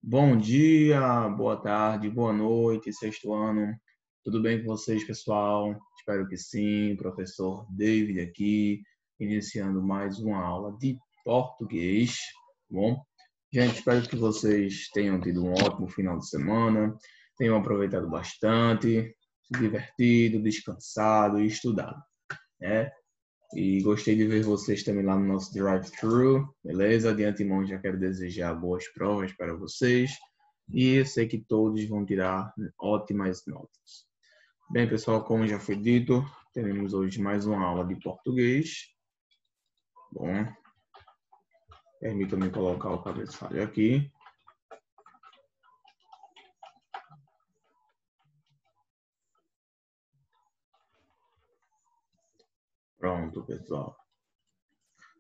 Bom dia, boa tarde, boa noite, sexto ano. Tudo bem com vocês, pessoal? Espero que sim. Professor David aqui, iniciando mais uma aula de português. Bom, gente, espero que vocês tenham tido um ótimo final de semana, tenham aproveitado bastante, se divertido, descansado e estudado, né? E gostei de ver vocês também lá no nosso drive-thru, beleza? De antemão já quero desejar boas provas para vocês e eu sei que todos vão tirar ótimas notas. Bem, pessoal, como já foi dito, teremos hoje mais uma aula de português. Bom, permita-me colocar o cabeçalho aqui. Pronto, pessoal.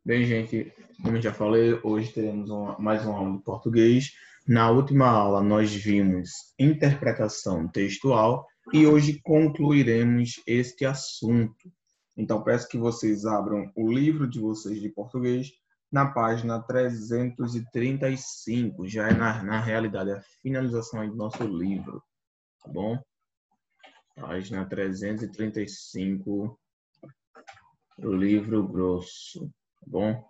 Bem, gente, como eu já falei, hoje teremos mais uma aula de português. Na última aula, nós vimos interpretação textual e hoje concluiremos este assunto. Então, peço que vocês abram o livro de vocês de português na página 335. Já é, na realidade, a finalização do nosso livro, tá bom? Página 335, o livro grosso, tá bom?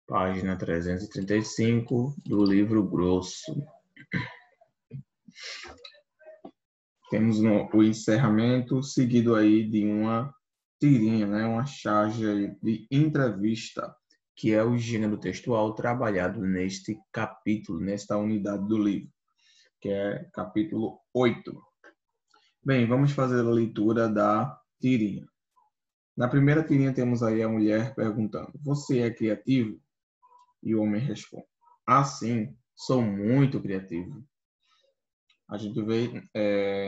Página 335 do livro grosso. Temos o encerramento seguido aí de uma tirinha, né? Uma charge de entrevista, que é o gênero textual trabalhado neste capítulo, nesta unidade do livro, que é capítulo 8. Bem, vamos fazer a leitura da tirinha. Na primeira tirinha temos aí a mulher perguntando: "Você é criativo?" E o homem responde: "Ah, sim, sou muito criativo." A gente vê,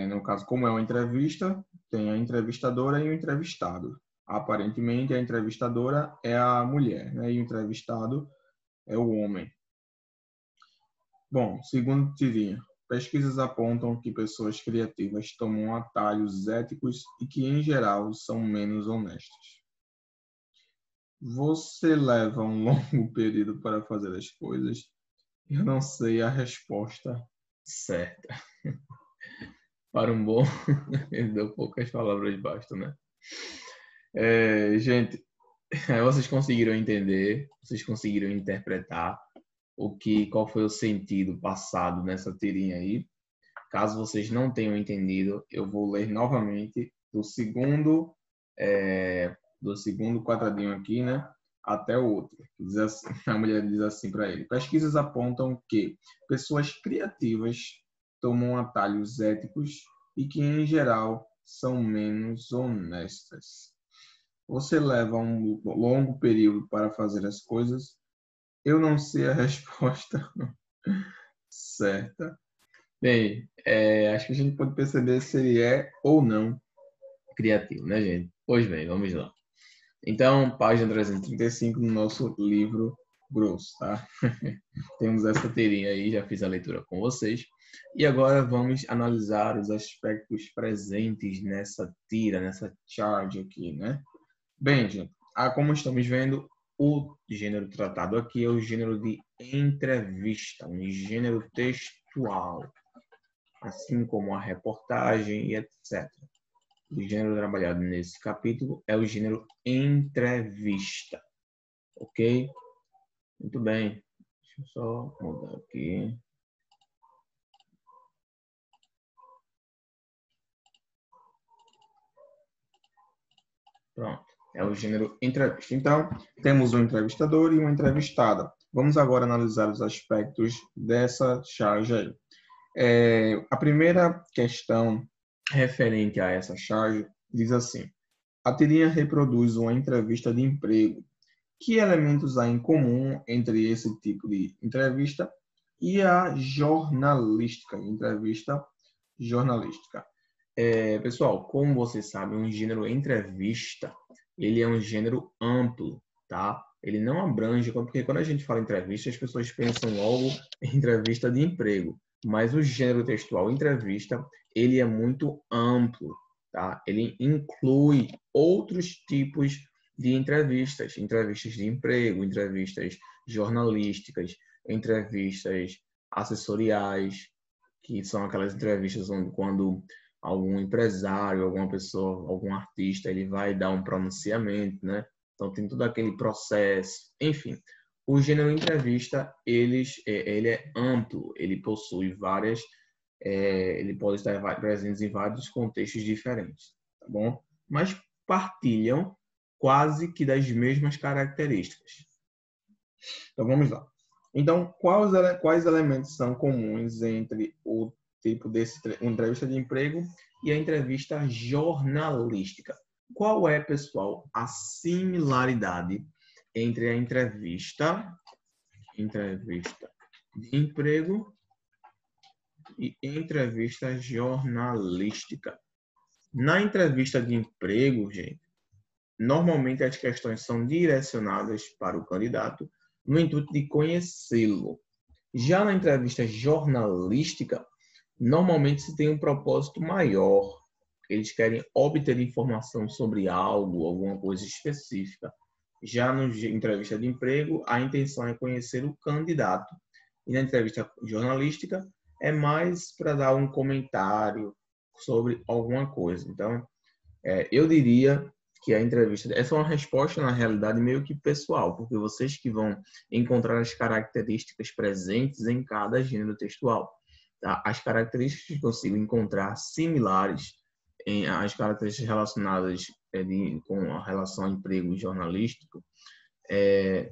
no caso, como é uma entrevista, tem a entrevistadora e o entrevistado. Aparentemente, a entrevistadora é a mulher, né? E o entrevistado é o homem. Bom, segundo tirinha, pesquisas apontam que pessoas criativas tomam atalhos éticos e que, em geral, são menos honestas. Você leva um longo período para fazer as coisas? Eu não sei a resposta certa. Para um bom, deu poucas palavras bastam, né? Gente, vocês conseguiram entender, vocês conseguiram interpretar qual foi o sentido passado nessa tirinha aí? Caso vocês não tenham entendido, eu vou ler novamente do segundo quadradinho aqui, né? Até o outro. Diz assim, a mulher diz assim para ele: pesquisas apontam que pessoas criativas tomam atalhos éticos e que, em geral, são menos honestas. Você leva um longo período para fazer as coisas? Eu não sei a resposta certa. Bem, acho que a gente pode perceber se ele é ou não criativo, né, gente? Pois bem, vamos lá. Então, página 335 no nosso livro grosso, tá? Temos essa tirinha aí, já fiz a leitura com vocês. E agora vamos analisar os aspectos presentes nessa tira, nessa charge aqui, né? Bem, gente, como estamos vendo, o gênero tratado aqui é o gênero de entrevista, um gênero textual, assim como a reportagem e etc. O gênero trabalhado nesse capítulo é o gênero entrevista, ok? Muito bem. Deixa eu só mudar aqui. Pronto. É o gênero entrevista. Então, temos um entrevistador e uma entrevistada. Vamos agora analisar os aspectos dessa charge aí. A primeira questão referente a essa charge diz assim: a tirinha reproduz uma entrevista de emprego. Que elementos há em comum entre esse tipo de entrevista e a jornalística, entrevista jornalística? Pessoal, como vocês sabem, um gênero entrevista, ele é um gênero amplo, tá? Ele não abrange, porque quando a gente fala entrevista, as pessoas pensam logo em entrevista de emprego, mas o gênero textual entrevista, ele é muito amplo, tá? Ele inclui outros tipos de entrevistas, entrevistas de emprego, entrevistas jornalísticas, entrevistas assessoriais, que são aquelas entrevistas onde quando algum empresário, alguma pessoa, algum artista, ele vai dar um pronunciamento, né? Então tem todo aquele processo, enfim. O gênero entrevista, ele é amplo, ele possui várias, ele pode estar presente em vários contextos diferentes, tá bom? Mas partilham quase que das mesmas características. Então vamos lá. Então, quais elementos são comuns entre o tipo desse entrevista de emprego e a entrevista jornalística? Qual é, pessoal, a similaridade entre a entrevista de emprego e entrevista jornalística? Na entrevista de emprego, gente, normalmente as questões são direcionadas para o candidato no intuito de conhecê-lo. Já na entrevista jornalística, normalmente se tem um propósito maior. Eles querem obter informação sobre algo, alguma coisa específica. Já na entrevista de emprego, a intenção é conhecer o candidato. E na entrevista jornalística, é mais para dar um comentário sobre alguma coisa. Então, eu diria que a entrevista, essa é uma resposta, na realidade, meio que pessoal, porque vocês que vão encontrar as características presentes em cada gênero textual. Tá? As características que consigo encontrar similares as características relacionadas com a relação ao emprego jornalístico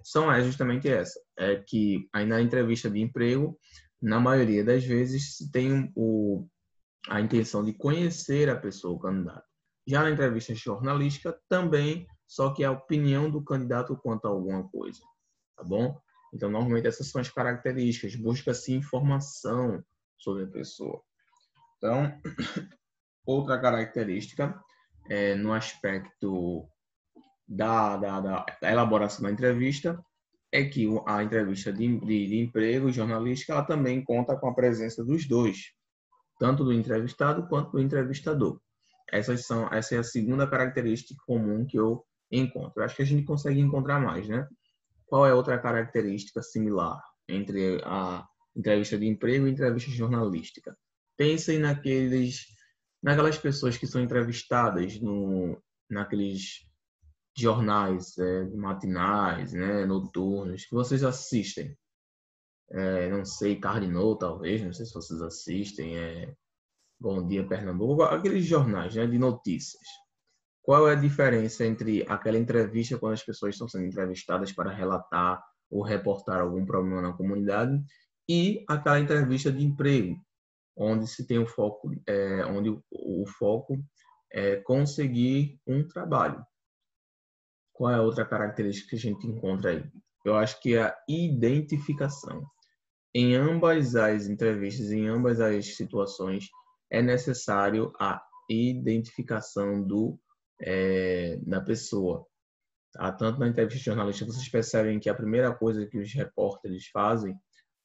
são justamente essa. É que aí na entrevista de emprego, na maioria das vezes, se tem a intenção de conhecer a pessoa, o candidato. Já na entrevista jornalística, também, só que é a opinião do candidato quanto a alguma coisa, tá bom? Então, normalmente, essas são as características. Busca-se informação sobre a pessoa. Então, outra característica no aspecto da elaboração da entrevista é que a entrevista de emprego jornalística, ela também conta com a presença dos dois, tanto do entrevistado quanto do entrevistador. Essa é a segunda característica comum que eu encontro. Eu acho que a gente consegue encontrar mais, né? Qual é outra característica similar entre a entrevista de emprego e a entrevista jornalística? Pensem naquelas pessoas que são entrevistadas naqueles jornais matinais, né, noturnos, que vocês assistem. Não sei, Cardinal, talvez, não sei se vocês assistem, Bom Dia Pernambuco, aqueles jornais, né, de notícias. Qual é a diferença entre aquela entrevista quando as pessoas estão sendo entrevistadas para relatar ou reportar algum problema na comunidade e aquela entrevista de emprego, onde se tem o foco, onde o foco é conseguir um trabalho? Qual é a outra característica que a gente encontra aí? Eu acho que é a identificação. Em ambas as entrevistas, em ambas as situações, é necessário a identificação da pessoa. Tá? Tanto na entrevista jornalística, vocês percebem que a primeira coisa que os repórteres fazem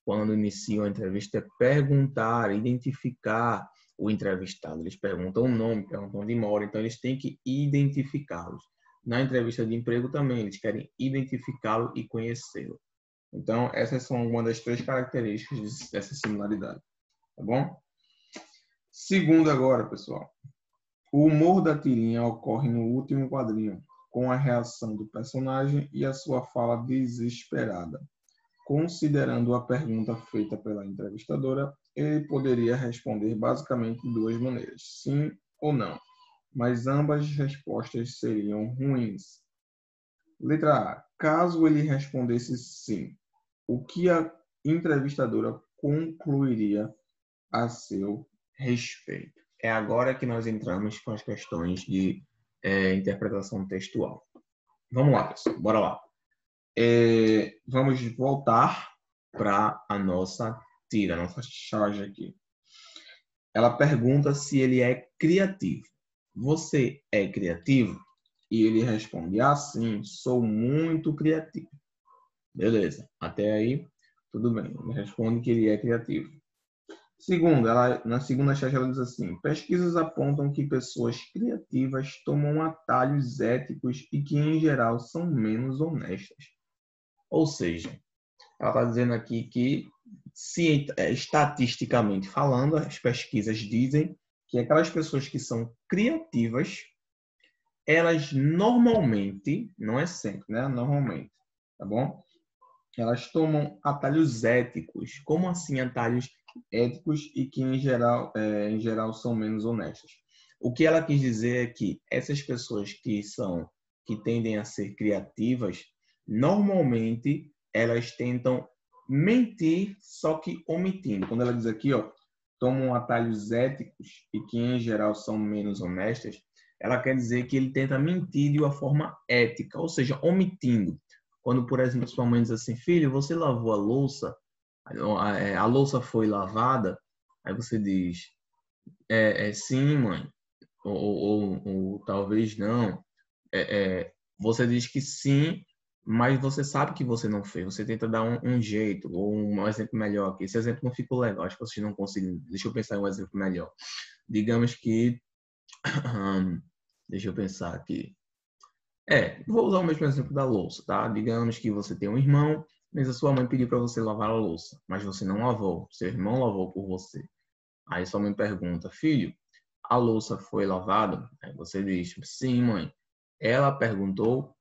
quando iniciam a entrevista é perguntar, identificar o entrevistado. Eles perguntam o nome, perguntam onde mora, então eles têm que identificá-los. Na entrevista de emprego também, eles querem identificá-lo e conhecê-lo. Então, essas são algumas das três características dessa similaridade. Tá bom? Segundo agora, pessoal. O humor da tirinha ocorre no último quadrinho, com a reação do personagem e a sua fala desesperada. Considerando a pergunta feita pela entrevistadora, ele poderia responder basicamente de duas maneiras, sim ou não, mas ambas as respostas seriam ruins. Letra A. Caso ele respondesse sim, o que a entrevistadora concluiria a seu respeito? É agora que nós entramos com as questões de interpretação textual. Vamos lá, pessoal, bora lá. Vamos voltar para a nossa tira, a nossa charge aqui. Ela pergunta se ele é criativo. Você é criativo? E ele responde, sim, sou muito criativo. Beleza, até aí, tudo bem. Ele responde que ele é criativo. Segundo, na segunda charge ela diz assim, pesquisas apontam que pessoas criativas tomam atalhos éticos e que, em geral, são menos honestas. Ou seja, ela está dizendo aqui que estatisticamente falando, as pesquisas dizem que aquelas pessoas que são criativas, elas normalmente, não é sempre, né? Normalmente, tá bom? Elas tomam atalhos éticos. Como assim atalhos éticos e que em geral são menos honestos? O que ela quis dizer é que essas pessoas que tendem a ser criativas, normalmente elas tentam mentir, só que omitindo. Quando ela diz aqui, ó, tomam atalhos éticos e que em geral são menos honestas, ela quer dizer que ele tenta mentir de uma forma ética, ou seja, omitindo. Quando, por exemplo, sua mãe diz assim, filho, você lavou a louça? A louça foi lavada? Aí você diz, sim, mãe. Ou talvez não. Você diz que sim, mas você sabe que você não fez. Você tenta dar um jeito, ou um exemplo melhor aqui. Esse exemplo não ficou legal, acho que vocês não conseguem. Deixa eu pensar em um exemplo melhor. Digamos que... deixa eu pensar aqui. Vou usar o mesmo exemplo da louça, tá? Digamos que você tem um irmão, mas a sua mãe pediu para você lavar a louça, mas você não lavou, seu irmão lavou por você. Aí sua mãe pergunta, filho, a louça foi lavada? Aí você diz, sim, mãe. Ela perguntou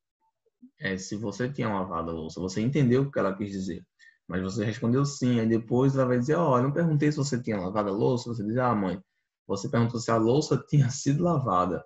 se você tinha lavado a louça. Você entendeu o que ela quis dizer, mas você respondeu sim. Aí depois ela vai dizer, eu não perguntei se você tinha lavado a louça. Você diz, mãe, você perguntou se a louça tinha sido lavada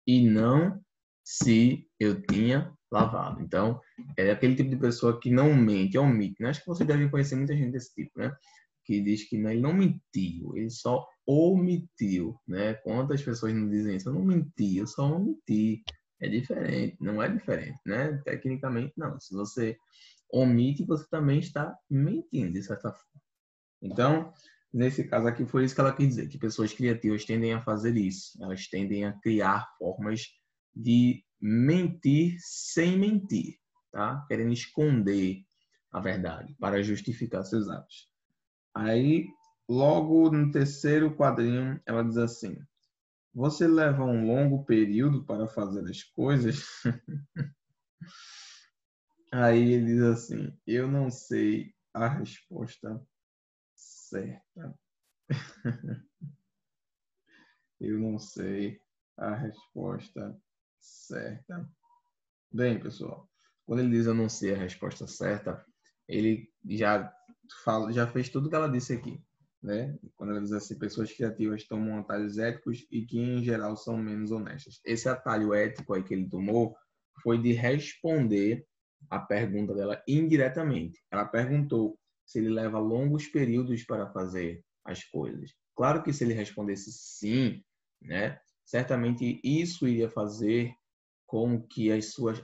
e não se eu tinha lavado. Então, é aquele tipo de pessoa que não mente, omite. Né? Acho que você deve conhecer muita gente desse tipo, né? Que diz que ele não mentiu, ele só omitiu, né? Quantas pessoas não dizem isso? Eu não menti, eu só omiti. É diferente, não é diferente, né? Tecnicamente, não. Se você omite, você também está mentindo, de certa forma. Então, nesse caso aqui, foi isso que ela quis dizer, que pessoas criativas tendem a fazer isso. Elas tendem a criar formas de mentir sem mentir, tá? Querendo esconder a verdade para justificar seus atos. Aí, logo no terceiro quadrinho, ela diz assim: você leva um longo período para fazer as coisas? Aí ele diz assim: eu não sei a resposta certa. Eu não sei a resposta certa. Bem, pessoal, quando ele diz eu não sei a resposta certa, ele já fez tudo que ela disse aqui, né? Quando ela diz assim, pessoas criativas tomam atalhos éticos e que em geral são menos honestas. Esse atalho ético aí que ele tomou foi de responder a pergunta dela indiretamente. Ela perguntou se ele leva longos períodos para fazer as coisas. Claro que se ele respondesse sim, né? Certamente isso iria fazer com que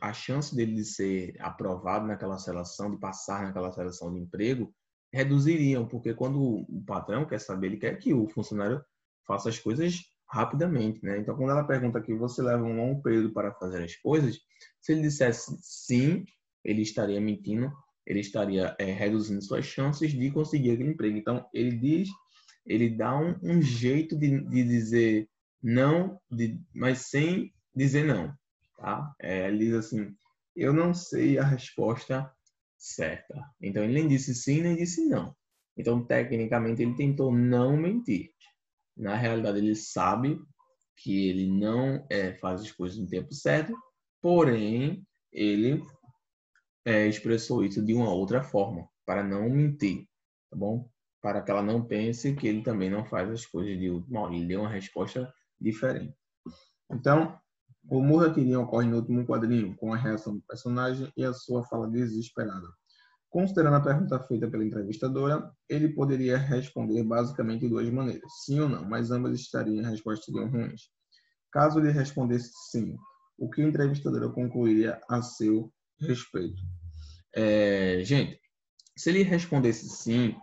a chance dele de ser aprovado naquela seleção, de passar naquela seleção de emprego, reduziriam, porque quando o patrão quer saber, ele quer que o funcionário faça as coisas rapidamente, né? Então, quando ela pergunta aqui, você leva um longo período para fazer as coisas, se ele dissesse sim, ele estaria mentindo, ele estaria reduzindo suas chances de conseguir aquele emprego. Então, ele dá um jeito de dizer não, mas sem dizer não. Tá? Ele diz assim, eu não sei a resposta certa. Então, ele nem disse sim, nem disse não. Então, tecnicamente, ele tentou não mentir. Na realidade, ele sabe que ele não faz as coisas no tempo certo, porém, ele expressou isso de uma outra forma, para não mentir, tá bom? Para que ela não pense que ele também não faz as coisas de última hora. Ele deu uma resposta diferente. Então, o Murra-Tirinha ocorre no último quadrinho, com a reação do personagem e a sua fala desesperada. Considerando a pergunta feita pela entrevistadora, ele poderia responder basicamente de duas maneiras, sim ou não, mas ambas as respostas seriam ruins. Caso ele respondesse sim, o que a entrevistadora concluiria a seu respeito? Gente, se ele respondesse sim,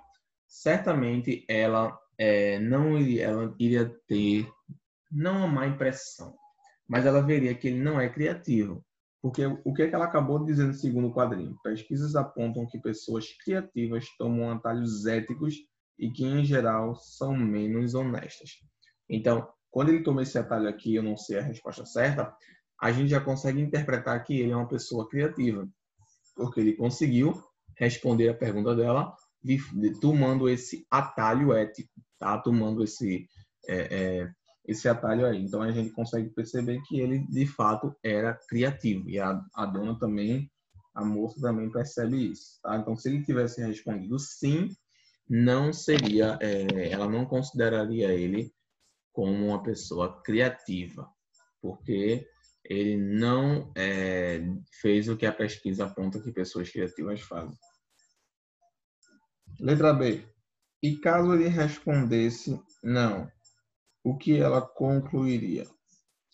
certamente ela ela iria ter não uma má impressão, mas ela veria que ele não é criativo. Porque o que é que ela acabou de dizer no segundo quadrinho? Pesquisas apontam que pessoas criativas tomam atalhos éticos e que, em geral, são menos honestas. Então, quando ele toma esse atalho aqui, eu não sei a resposta certa, a gente já consegue interpretar que ele é uma pessoa criativa, porque ele conseguiu responder a pergunta dela tomando esse atalho ético, tá? Tomando esse atalho aí. Então, a gente consegue perceber que ele, de fato, era criativo. E a dona também, a moça também percebe isso, tá? Então, se ele tivesse respondido sim, não seria, ela não consideraria ele como uma pessoa criativa, porque ele não fez o que a pesquisa aponta que pessoas criativas fazem. Letra B. E caso ele respondesse não, o que ela concluiria?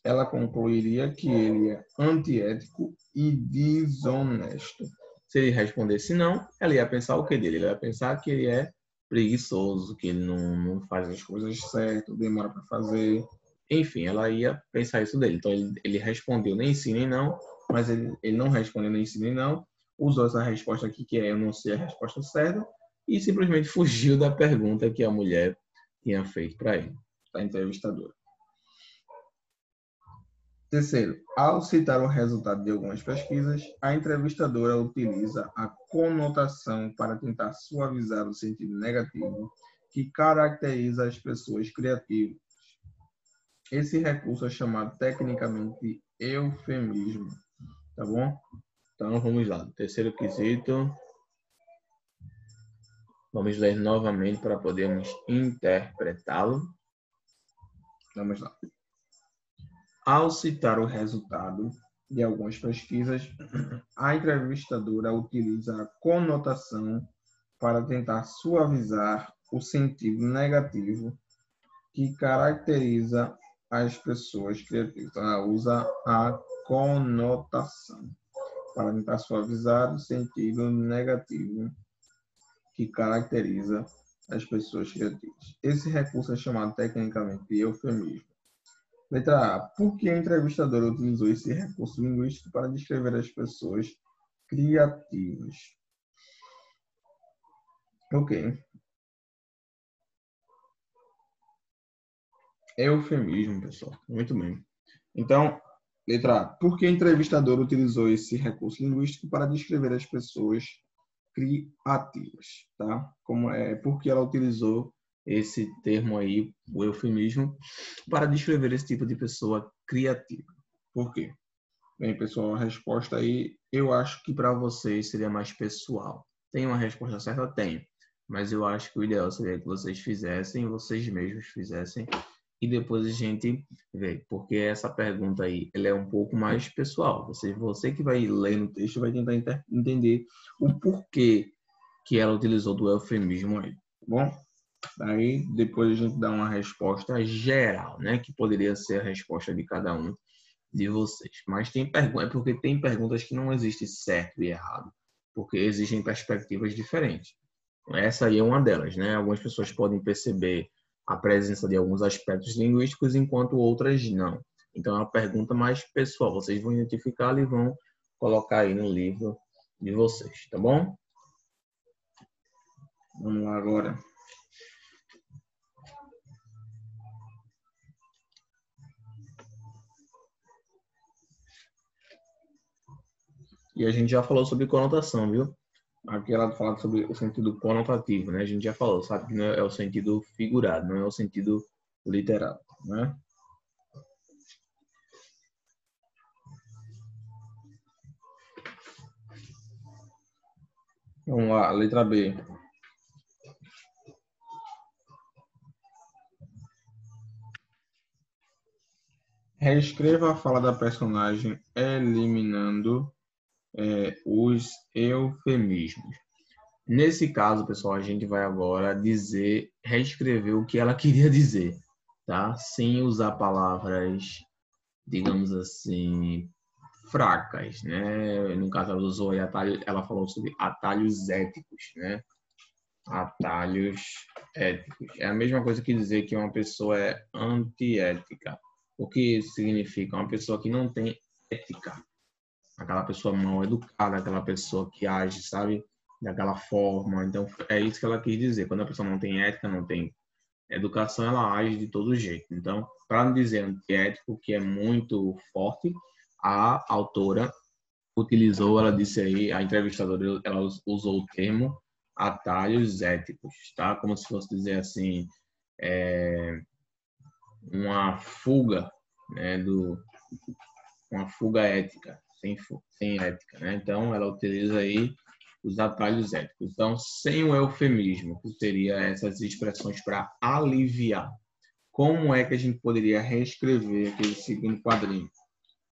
Ela concluiria que ele é antiético e desonesto. Se ele respondesse não, ela ia pensar o que dele? Ela ia pensar que ele é preguiçoso, que ele não faz as coisas certas, demora para fazer. Enfim, ela ia pensar isso dele. Então, ele respondeu nem sim nem não, mas ele não respondeu nem sim nem não, usou essa resposta aqui, que é eu não sei a resposta certa, e simplesmente fugiu da pergunta que a mulher tinha feito para ele, a entrevistadora. Terceiro, ao citar o resultado de algumas pesquisas, a entrevistadora utiliza a conotação para tentar suavizar o sentido negativo que caracteriza as pessoas criativas. Esse recurso é chamado tecnicamente de eufemismo, tá bom? Então, vamos lá. Terceiro quesito. Vamos ler novamente para podermos interpretá-lo. Vamos lá. Ao citar o resultado de algumas pesquisas, a entrevistadora utiliza a conotação para tentar suavizar o sentido negativo que caracteriza as pessoas criativas. Então, ela usa a conotação para tentar suavizar o sentido negativo que caracteriza as pessoas criativas. Esse recurso é chamado tecnicamente de eufemismo. Letra A. Por que a entrevistadora utilizou esse recurso linguístico para descrever as pessoas criativas? Ok. Eufemismo, pessoal. Muito bem. Então, letra A. Por que a entrevistadora utilizou esse recurso linguístico para descrever as pessoas criativas? Tá? Por que ela utilizou esse termo aí, o eufemismo, para descrever esse tipo de pessoa criativa? Por quê? Bem, pessoal, a resposta aí, eu acho que para vocês seria mais pessoal. Tem uma resposta certa? Tem. Mas eu acho que o ideal seria que vocês fizessem, vocês mesmos fizessem, e depois a gente vê. Porque essa pergunta aí, ela é um pouco mais pessoal. Você que vai ler no texto vai tentar entender o porquê que ela utilizou do eufemismo aí, tá bom? Daí, depois a gente dá uma resposta geral, né? Que poderia ser a resposta de cada um de vocês. Mas é porque tem perguntas que não existe certo e errado, porque existem perspectivas diferentes. Essa aí é uma delas, né? Algumas pessoas podem perceber a presença de alguns aspectos linguísticos, enquanto outras não. Então, é uma pergunta mais pessoal. Vocês vão identificar e vão colocar aí no livro de vocês, tá bom? Vamos lá agora. E a gente já falou sobre conotação, viu? Aqui ela fala sobre o sentido conotativo, né? A gente já falou, sabe que não é o sentido figurado, não é o sentido literal, né? Vamos lá, letra B. Reescreva a fala da personagem eliminando os eufemismos. Nesse caso, pessoal, a gente vai agora reescrever o que ela queria dizer, tá? Sem usar palavras, digamos assim, fracas, né? No caso, ela usou ela falou sobre atalhos éticos, né? Atalhos éticos. É a mesma coisa que dizer que uma pessoa é antiética. O que isso significa? Uma pessoa que não tem ética. Aquela pessoa mal educada, aquela pessoa que age, sabe, daquela forma. Então, é isso que ela quis dizer. Quando a pessoa não tem ética, não tem educação, ela age de todo jeito. Então, para não dizer antiético, que é muito forte, a autora utilizou, ela disse aí, a entrevistadora, ela usou o termo atalhos éticos, tá? Como se fosse dizer assim, uma fuga, né, uma fuga ética, sem ética, né? Então, ela utiliza aí os atalhos éticos. Então, sem o eufemismo, que seria essas expressões para aliviar. Como é que a gente poderia reescrever aquele segundo quadrinho?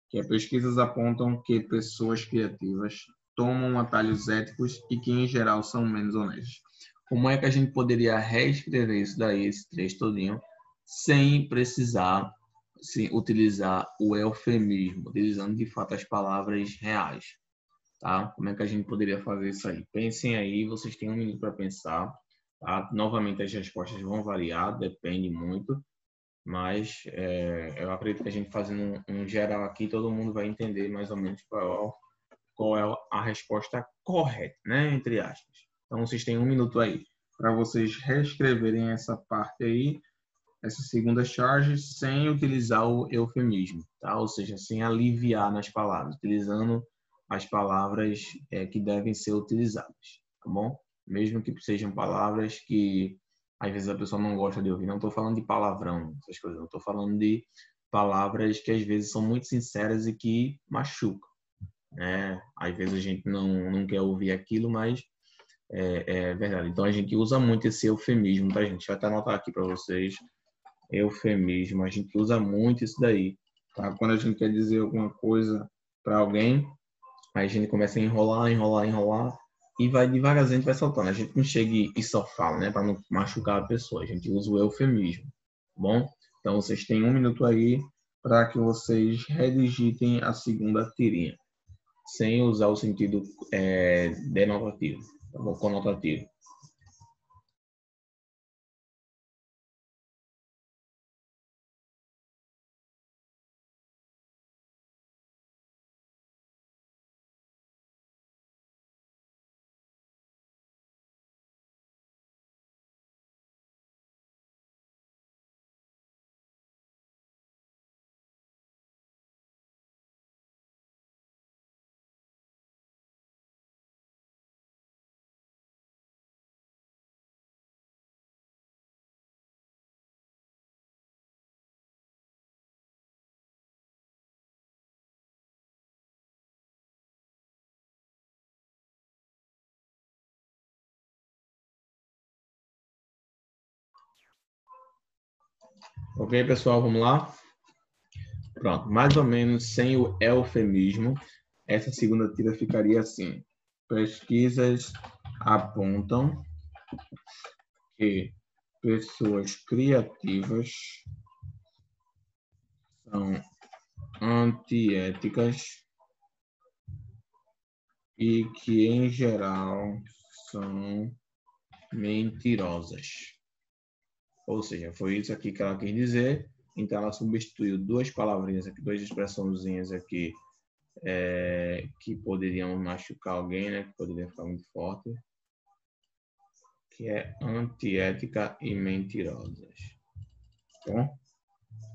Que pesquisas apontam que pessoas criativas tomam atalhos éticos e que, em geral, são menos honestas. Como é que a gente poderia reescrever isso daí, esse trecho todinho, sem precisar utilizar o eufemismo, utilizando de fato as palavras reais, tá? Como é que a gente poderia fazer isso aí? Pensem aí, vocês têm um minuto para pensar, tá? Novamente as respostas vão variar, depende muito, mas eu acredito que a gente fazendo um geral aqui, todo mundo vai entender mais ou menos qual é a resposta correta, né? Entre aspas. Então vocês têm um minuto aí para vocês reescreverem essa parte aí, essa segunda charge, sem utilizar o eufemismo, tá? Ou seja, sem aliviar nas palavras, utilizando as palavras que devem ser utilizadas, tá bom? Mesmo que sejam palavras que às vezes a pessoa não gosta de ouvir. Não estou falando de palavrão, essas coisas. Eu estou falando de palavras que às vezes são muito sinceras e que machucam, né? Às vezes a gente não quer ouvir aquilo, mas é verdade. Então a gente usa muito esse eufemismo, tá, gente? Deixa eu até anotar aqui para vocês. Eufemismo, a gente usa muito isso daí, tá? Quando a gente quer dizer alguma coisa para alguém, aí a gente começa a enrolar e vai devagarzinho, a gente vai soltando. A gente não chega e só fala, né, para não machucar a pessoa. A gente usa o eufemismo, tá bom? Então vocês têm um minuto aí para que vocês redigitem a segunda tirinha, sem usar o sentido denotativo, tá bom? Conotativo. Ok, pessoal, vamos lá? Pronto, mais ou menos sem o eufemismo, essa segunda tira ficaria assim. Pesquisas apontam que pessoas criativas são antiéticas e que, em geral, são mentirosas. Ou seja, foi isso aqui que ela quis dizer. Então, ela substituiu duas palavrinhas aqui, duas expressãozinhas aqui que poderiam machucar alguém, né? Que poderiam ficar muito forte, que é antiética e mentirosas. Bom,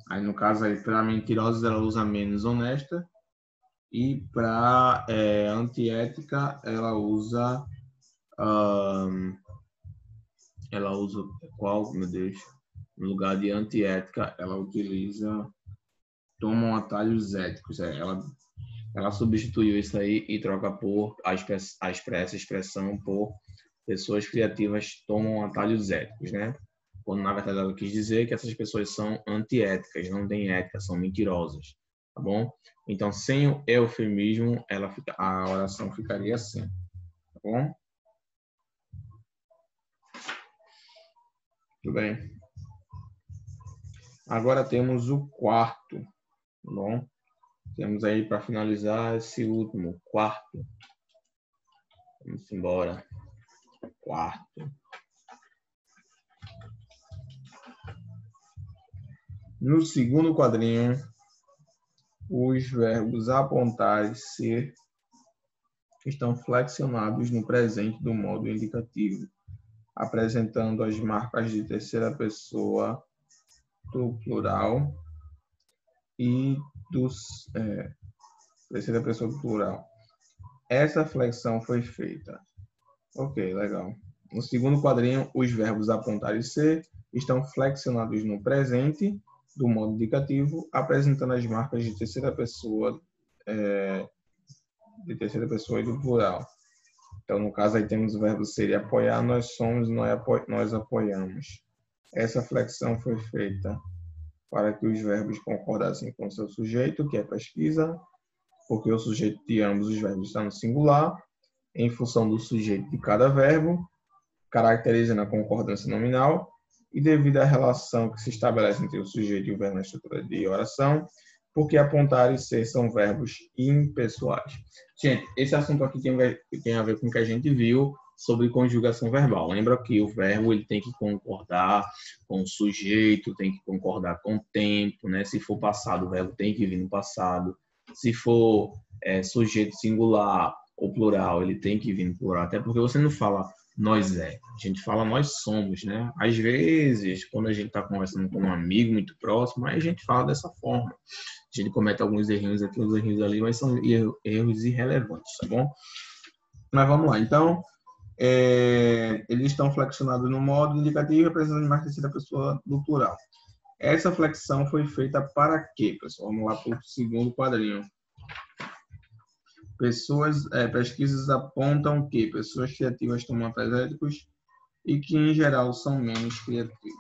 aí no caso aí para mentirosas ela usa menos honesta e para antiética ela usa qual, meu Deus, no lugar de antiética ela utiliza tomam atalhos éticos. Ela substituiu isso aí e troca por essa expressão por pessoas criativas tomam atalhos éticos, né? Quando na verdade ela quis dizer que essas pessoas são antiéticas, não têm ética, são mentirosas, tá bom? Então, sem o eufemismo, a oração ficaria assim, tá bom? Tudo bem. Agora temos o quarto, tá bom? Temos aí para finalizar esse último, quarto. Vamos embora. Quarto. No segundo quadrinho, os verbos apontar e ser estão flexionados no presente do modo indicativo, apresentando as marcas de terceira pessoa do plural e dos terceira pessoa do plural. Essa flexão foi feita. Ok, legal. No segundo quadrinho, os verbos apontar e ser estão flexionados no presente, do modo indicativo, apresentando as marcas de terceira pessoa e do plural. Então, no caso, aí temos o verbo ser e apoiar, nós somos, nós apoiamos. Essa flexão foi feita para que os verbos concordassem com seu sujeito, que é pesquisa, porque o sujeito de ambos os verbos está no singular, em função do sujeito de cada verbo, caracterizando a concordância nominal, e devido à relação que se estabelece entre o sujeito e o verbo na estrutura de oração, porque apontar e ser são verbos impessoais. Gente, esse assunto aqui tem a ver com o que a gente viu sobre conjugação verbal. Lembra que o verbo ele tem que concordar com o sujeito, tem que concordar com o tempo, né? Se for passado, o verbo tem que vir no passado. Se for sujeito singular ou plural, ele tem que vir no plural. Até porque você não fala nós a gente fala nós somos, né? Às vezes, quando a gente está conversando com um amigo muito próximo, aí a gente fala dessa forma. A gente comete alguns errinhos aqui, uns errinhos ali, mas são erros irrelevantes, tá bom? Mas vamos lá. Então, eles estão flexionados no modo indicativo, representando mais terceira pessoa do plural. Essa flexão foi feita para quê, pessoal? Vamos lá para o segundo quadrinho. Pesquisas apontam que pessoas criativas tomam atléticos e que, em geral, são menos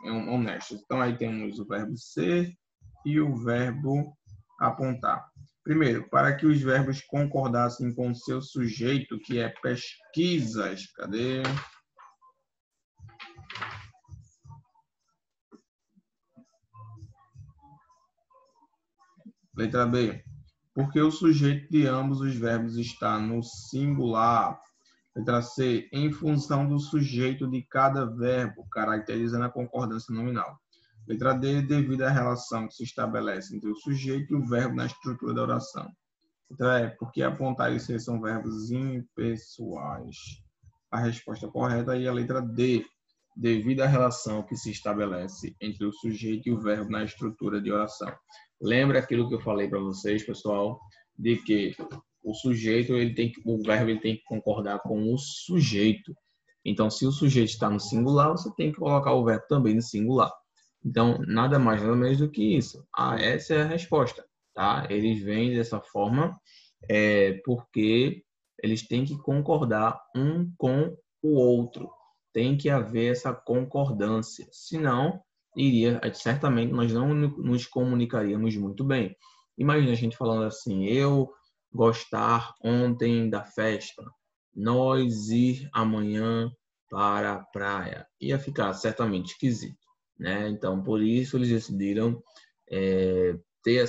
honestas. Então, aí temos o verbo ser e o verbo apontar. Primeiro, para que os verbos concordassem com o seu sujeito, que é pesquisas. Cadê? Letra B. Porque o sujeito de ambos os verbos está no singular. Letra C. Em função do sujeito de cada verbo, caracterizando a concordância nominal. Letra D. Devido à relação que se estabelece entre o sujeito e o verbo na estrutura da oração. Letra E. Porque apontar e ser são verbos impessoais. A resposta correta é a letra D. Devido à relação que se estabelece entre o sujeito e o verbo na estrutura de oração. Lembra aquilo que eu falei para vocês, pessoal, de que o sujeito, o verbo ele tem que concordar com o sujeito. Então, se o sujeito está no singular, você tem que colocar o verbo também no singular. Então, nada mais, nada menos do que isso. Essa é a resposta, tá? Eles vêm dessa forma porque eles têm que concordar um com o outro. Tem que haver essa concordância. Senão, certamente nós não nos comunicaríamos muito bem. Imagina a gente falando assim, eu gostar ontem da festa, nós ir amanhã para a praia. Ia ficar certamente esquisito, né? Então, por isso eles decidiram ter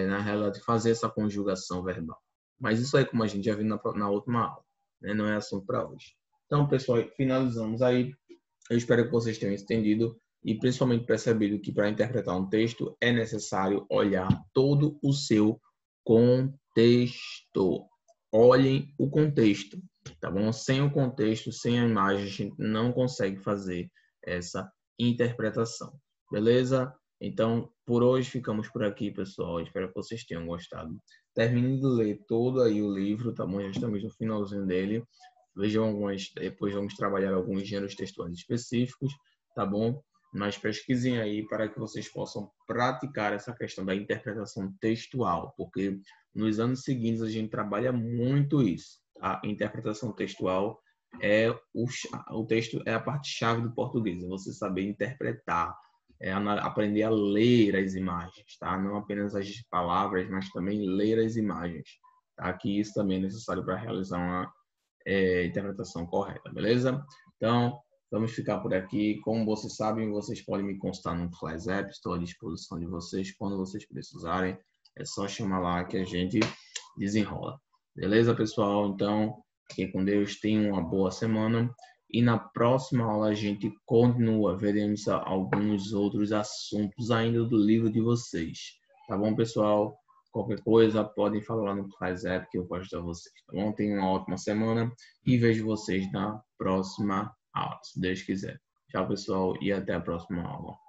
na realidade, fazer essa conjugação verbal. Mas isso aí, como a gente já viu na última aula, né? Não é assunto para hoje. Então, pessoal, finalizamos aí. Eu espero que vocês tenham entendido e principalmente percebido que para interpretar um texto é necessário olhar todo o seu contexto. Olhem o contexto, tá bom? Sem o contexto, sem a imagem, a gente não consegue fazer essa interpretação, beleza? Então, por hoje ficamos por aqui, pessoal. Espero que vocês tenham gostado. Termine de ler todo aí o livro, tá bom? Já estamos no finalzinho dele. Depois vamos trabalhar alguns gêneros textuais específicos, tá bom? Mas pesquisem aí para que vocês possam praticar essa questão da interpretação textual, porque nos anos seguintes a gente trabalha muito isso. A interpretação textual o texto é a parte-chave do português, é você saber interpretar, aprender a ler as imagens, tá? Não apenas as palavras, mas também ler as imagens, tá? Que isso também é necessário para realizar uma interpretação correta, beleza? Então, vamos ficar por aqui. Como vocês sabem, vocês podem me consultar no Flash App, estou à disposição de vocês quando vocês precisarem. É só chamar lá que a gente desenrola. Beleza, pessoal? Então, fiquem com Deus, tenham uma boa semana. E na próxima aula a gente continua, veremos alguns outros assuntos ainda do livro de vocês. Tá bom, pessoal? Qualquer coisa, podem falar lá no Flash App que eu posso ajudar vocês, tá bom? Tenham uma ótima semana e vejo vocês na próxima aula, se Deus quiser. Tchau, pessoal, e até a próxima aula.